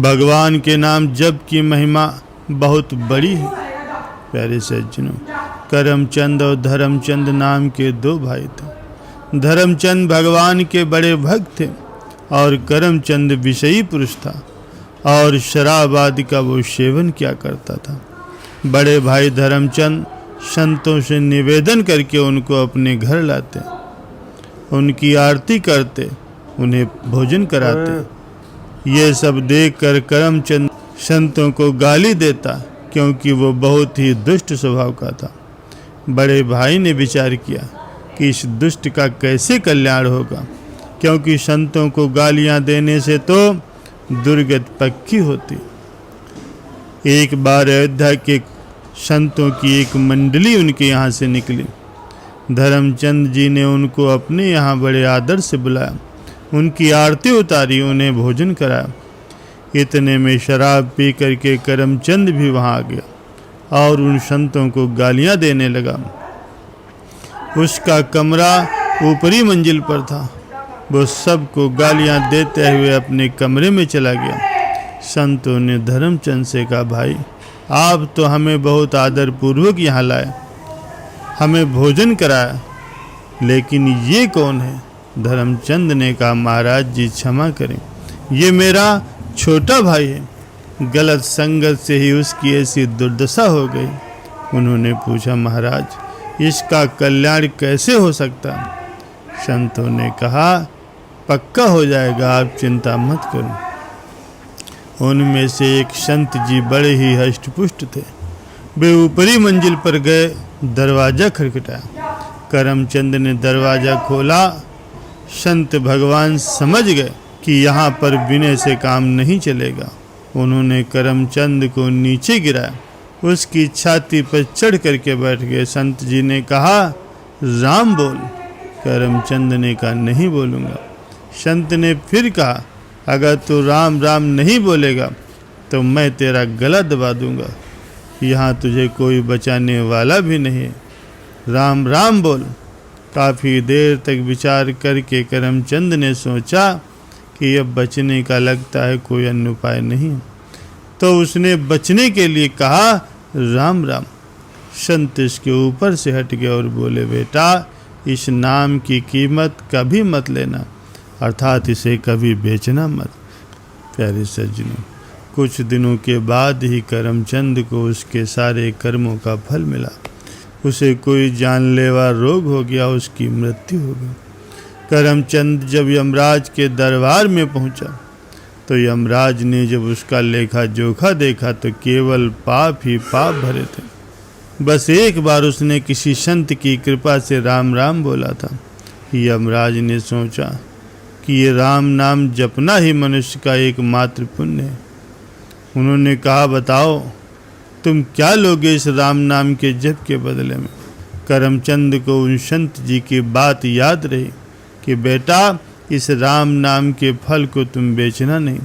भगवान के नाम जप की महिमा बहुत बड़ी है। प्यारे सज्जनों, करमचंद और धर्मचंद नाम के दो भाई थे। धर्मचंद भगवान के बड़े भक्त थे और करमचंद विषयी पुरुष था और शराब आदि का वो सेवन किया करता था। बड़े भाई धर्मचंद संतों से निवेदन करके उनको अपने घर लाते, उनकी आरती करते, उन्हें भोजन कराते। ये सब देखकर करमचंद संतों को गाली देता, क्योंकि वो बहुत ही दुष्ट स्वभाव का था। बड़े भाई ने विचार किया कि इस दुष्ट का कैसे कल्याण होगा, क्योंकि संतों को गालियां देने से तो दुर्गति पक्की होती। एक बार अयोध्या के संतों की एक मंडली उनके यहाँ से निकली। धर्मचंद जी ने उनको अपने यहाँ बड़े आदर से बुलाया, उनकी आरती उतारी, उन्हें भोजन कराया। इतने में शराब पी करके करमचंद भी वहाँ आ गया और उन संतों को गालियाँ देने लगा। उसका कमरा ऊपरी मंजिल पर था। वो सबको गालियाँ देते हुए अपने कमरे में चला गया। संतों ने धर्मचंद से कहा, भाई आप तो हमें बहुत आदर पूर्वक यहाँ लाए, हमें भोजन कराया, लेकिन ये कौन है? धर्मचंद ने कहा, महाराज जी क्षमा करें, ये मेरा छोटा भाई है। गलत संगत से ही उसकी ऐसी दुर्दशा हो गई। उन्होंने पूछा, महाराज इसका कल्याण कैसे हो सकता? संतों ने कहा, पक्का हो जाएगा, आप चिंता मत करो। उनमें से एक संत जी बड़े ही हष्टपुष्ट थे। वे ऊपरी मंजिल पर गए, दरवाज़ा खटखटाया। करमचंद ने दरवाज़ा खोला। संत भगवान समझ गए कि यहाँ पर विनय से काम नहीं चलेगा। उन्होंने करमचंद को नीचे गिराया, उसकी छाती पर चढ़ करके बैठ गए। संत जी ने कहा, राम बोल। करमचंद ने कहा, नहीं बोलूँगा। संत ने फिर कहा, अगर तू राम राम नहीं बोलेगा तो मैं तेरा गला दबा दूंगा। यहाँ तुझे कोई बचाने वाला भी नहीं है, राम राम बोल। काफ़ी देर तक विचार करके करमचंद ने सोचा कि अब बचने का लगता है कोई अन्य उपाय नहीं, तो उसने बचने के लिए कहा, राम राम। संत इसके ऊपर से हट गए और बोले, बेटा इस नाम की कीमत कभी मत लेना, अर्थात इसे कभी बेचना मत। प्यारे सज्जनों, कुछ दिनों के बाद ही करमचंद को उसके सारे कर्मों का फल मिला। उसे कोई जानलेवा रोग हो गया, उसकी मृत्यु हो गई। करमचंद जब यमराज के दरबार में पहुंचा तो यमराज ने जब उसका लेखा जोखा देखा तो केवल पाप ही पाप भरे थे। बस एक बार उसने किसी संत की कृपा से राम राम बोला था। यमराज ने सोचा कि ये राम नाम जपना ही मनुष्य का एकमात्र पुण्य है। उन्होंने कहा, बताओ तुम क्या लोगे इस राम नाम के जप के बदले में? करमचंद को उन संत जी की बात याद रही कि बेटा इस राम नाम के फल को तुम बेचना नहीं।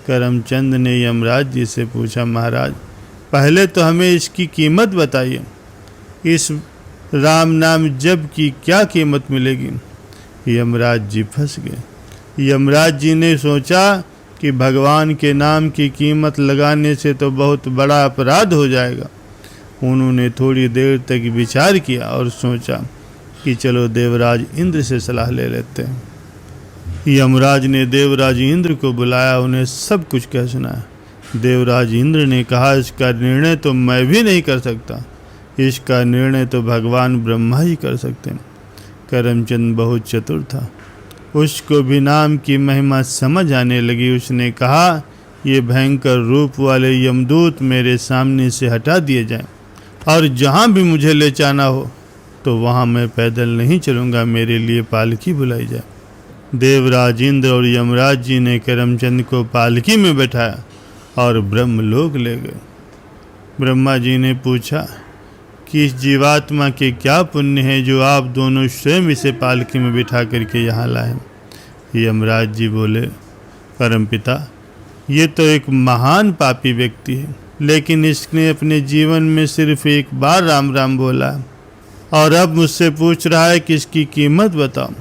करमचंद ने यमराज जी से पूछा, महाराज पहले तो हमें इसकी कीमत बताइए, इस राम नाम जप की क्या कीमत मिलेगी? यमराज जी फंस गए। यमराज जी ने सोचा कि भगवान के नाम की कीमत लगाने से तो बहुत बड़ा अपराध हो जाएगा। उन्होंने थोड़ी देर तक विचार किया और सोचा कि चलो देवराज इंद्र से सलाह ले लेते हैं। यमराज ने देवराज इंद्र को बुलाया, उन्हें सब कुछ कह सुनाया। देवराज इंद्र ने कहा, इसका निर्णय तो मैं भी नहीं कर सकता, इसका निर्णय तो भगवान ब्रह्मा ही कर सकते हैं। करमचंद बहुत चतुर था, उसको भी नाम की महिमा समझ आने लगी। उसने कहा, ये भयंकर रूप वाले यमदूत मेरे सामने से हटा दिए जाएं और जहाँ भी मुझे ले जाना हो तो वहाँ मैं पैदल नहीं चलूँगा, मेरे लिए पालकी बुलाई जाए। देवराज इंद्र और यमराज जी ने करमचंद को पालकी में बैठाया और ब्रह्मलोक ले गए। ब्रह्मा जी ने पूछा कि इस जीवात्मा के क्या पुण्य है जो आप दोनों स्वयं इसे पालकी में बिठा करके यहाँ लाए? यमराज जी बोले, परमपिता ये तो एक महान पापी व्यक्ति है, लेकिन इसने अपने जीवन में सिर्फ एक बार राम राम बोला और अब मुझसे पूछ रहा है कि इसकी कीमत बताओ।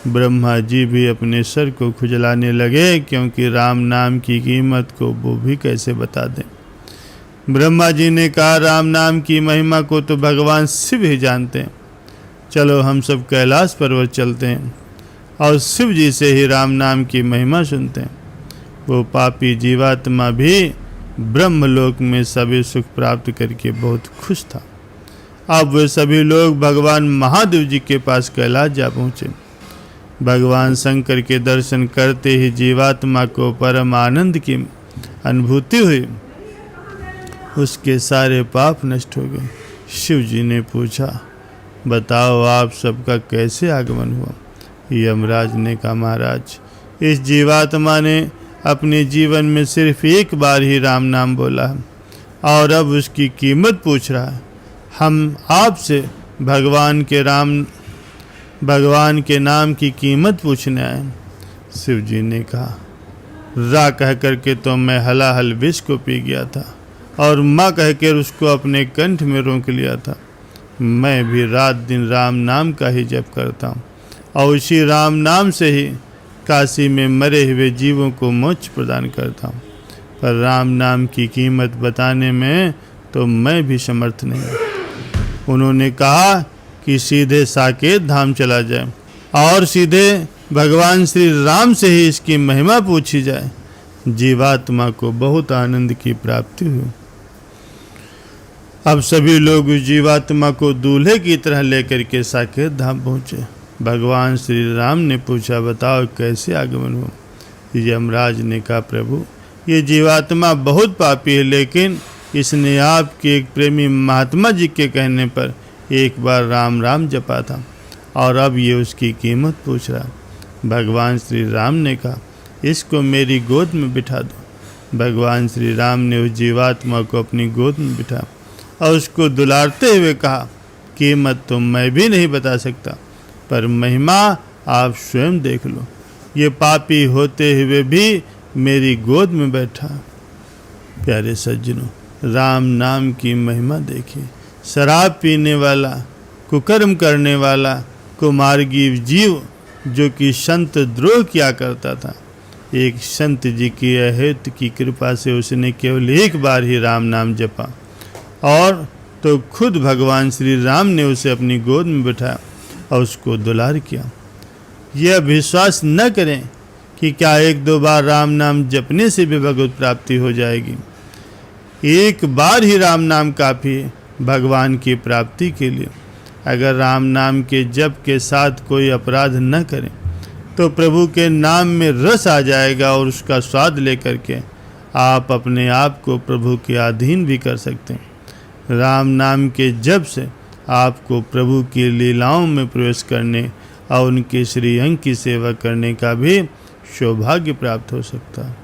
ब्रह्मा जी भी अपने सर को खुजलाने लगे, क्योंकि राम नाम की कीमत को वो भी कैसे बता दें। ब्रह्मा जी ने कहा, राम नाम की महिमा को तो भगवान शिव ही जानते हैं। चलो हम सब कैलाश पर्वत चलते हैं और शिव जी से ही राम नाम की महिमा सुनते हैं। वो पापी जीवात्मा भी ब्रह्मलोक में सभी सुख प्राप्त करके बहुत खुश था। अब वे सभी लोग भगवान महादेव जी के पास कैलाश जा पहुँचे। भगवान शंकर के दर्शन करते ही जीवात्मा को परम आनंद की अनुभूति हुई। उसके सारे पाप नष्ट हो गए। शिव जी ने पूछा, बताओ आप सबका कैसे आगमन हुआ। यमराज ने कहा, महाराज, इस जीवात्मा ने अपने जीवन में सिर्फ एक बार ही राम नाम बोला है और अब उसकी कीमत पूछ रहा है। हम आपसे भगवान के नाम की कीमत पूछने आए। शिव जी ने कहा, रा कह करके तो मैं हलाहल विष को पी गया था और माँ कह कर उसको अपने कंठ में रोक लिया था। मैं भी रात दिन राम नाम का ही जप करता हूँ और उसी राम नाम से ही काशी में मरे हुए जीवों को मोक्ष प्रदान करता हूँ, पर राम नाम की कीमत बताने में तो मैं भी समर्थ नहीं। उन्होंने कहा कि सीधे साकेत धाम चला जाए और सीधे भगवान श्री राम से ही इसकी महिमा पूछी जाए। जीवात्मा को बहुत आनंद की प्राप्ति हुई। अब सभी लोग उस जीवात्मा को दूल्हे की तरह लेकर के साकेत धाम पहुँचे। भगवान श्री राम ने पूछा, बताओ कैसे आगमन हुआ। यमराज ने कहा, प्रभु, ये जीवात्मा बहुत पापी है, लेकिन इसने आपके एक प्रेमी महात्मा जी के कहने पर एक बार राम राम जपा था और अब ये उसकी कीमत पूछ रहा। भगवान श्री राम ने कहा, इसको मेरी गोद में बिठा दो। भगवान श्री राम ने उस जीवात्मा को अपनी गोद में बिठा और उसको दुलारते हुए कहा, कीमत तो मैं भी नहीं बता सकता, पर महिमा आप स्वयं देख लो। ये पापी होते हुए भी मेरी गोद में बैठा। प्यारे सज्जनों, राम नाम की महिमा देखिए। शराब पीने वाला, कुकर्म करने वाला, कुमार्गी जीव जो कि संत द्रोह किया करता था, एक संत जी की अहेतु की कृपा से उसने केवल एक बार ही राम नाम जपा और तो खुद भगवान श्री राम ने उसे अपनी गोद में बिठाया और उसको दुलार किया। यह विश्वास न करें कि क्या एक दो बार राम नाम जपने से भी भगवत प्राप्ति हो जाएगी। एक बार ही राम नाम काफ़ी है भगवान की प्राप्ति के लिए। अगर राम नाम के जप के साथ कोई अपराध न करें तो प्रभु के नाम में रस आ जाएगा और उसका स्वाद लेकर के आप अपने आप को प्रभु के अधीन भी कर सकते हैं। राम नाम के जप से आपको प्रभु की लीलाओं में प्रवेश करने और उनके श्रीअंग की सेवा करने का भी सौभाग्य प्राप्त हो सकता है।